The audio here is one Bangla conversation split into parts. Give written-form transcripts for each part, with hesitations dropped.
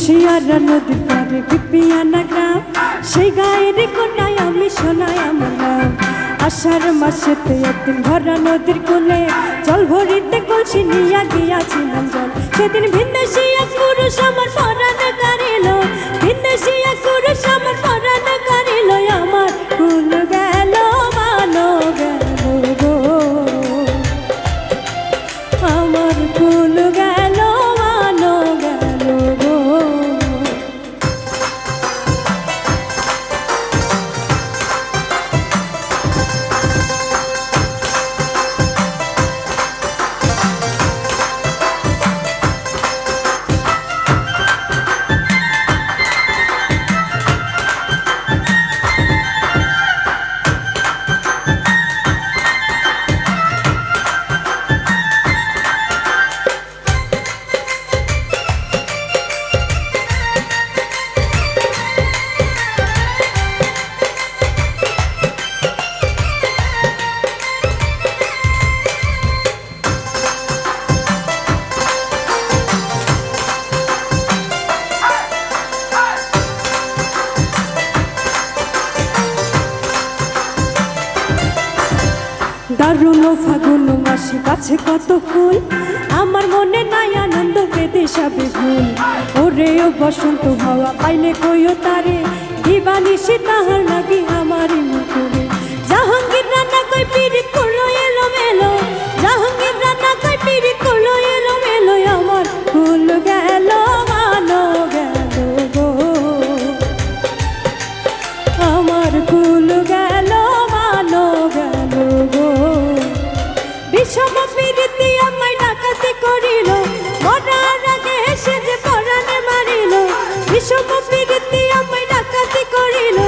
কুশিয়ারা নদীর পারে বিপিয়ানা গ্রাম, সেই গায়ের কোনায় আমি শোনাই আমার নাম। আষাঢ় মাসেতে একদিন ভরা নদীর কোলে জল ভরিতে কলসি নিয়া গিয়াছিলাম জল। সেদিন ভিনদেশী এক পুরুষ আমার পরাণ কারিল, ভিনদেশী এক পুরুষ আমার পরাণ কারিল। আমার কুল গেল মানো গেল গো, আমার কুল গেল মানো গেল গো। দারুণ ফাগুন মাসে গাছে কত ফুল, আমার মনে নাই আনন্দ বেদে সবে ভুল। ওরে ও বসন্ত হাওয়া পাইলে কইও তারে, দিবানিশি তাহার লাগি আমারই মুখে। জাহাঙ্গীর রান্না কই পিরিত করলো এলো মেলো, জাহাঙ্গীর রান্না কই পিরিত করলো এলো মেলো। আমার ফুল গেল মানো গেল গো, আমার ফুল গেল মানো গেল গো। বিষম প্রীতি আমায় ডাকাতি করিল, মরার আগে এসে যে পরাণে মারিল। বিষম প্রীতি আমায় ডাকাতি করিল,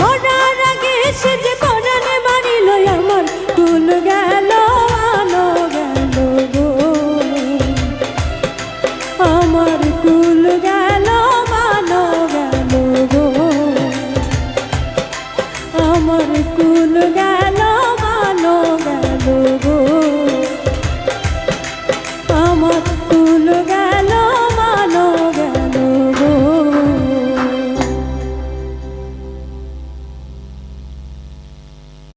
মরার আগে এসে যে পরাণে মারিল। আমার কুল গেল মানো গেল গো, আমার কুল গেল মানো গেল গো, আমার কুল গেল।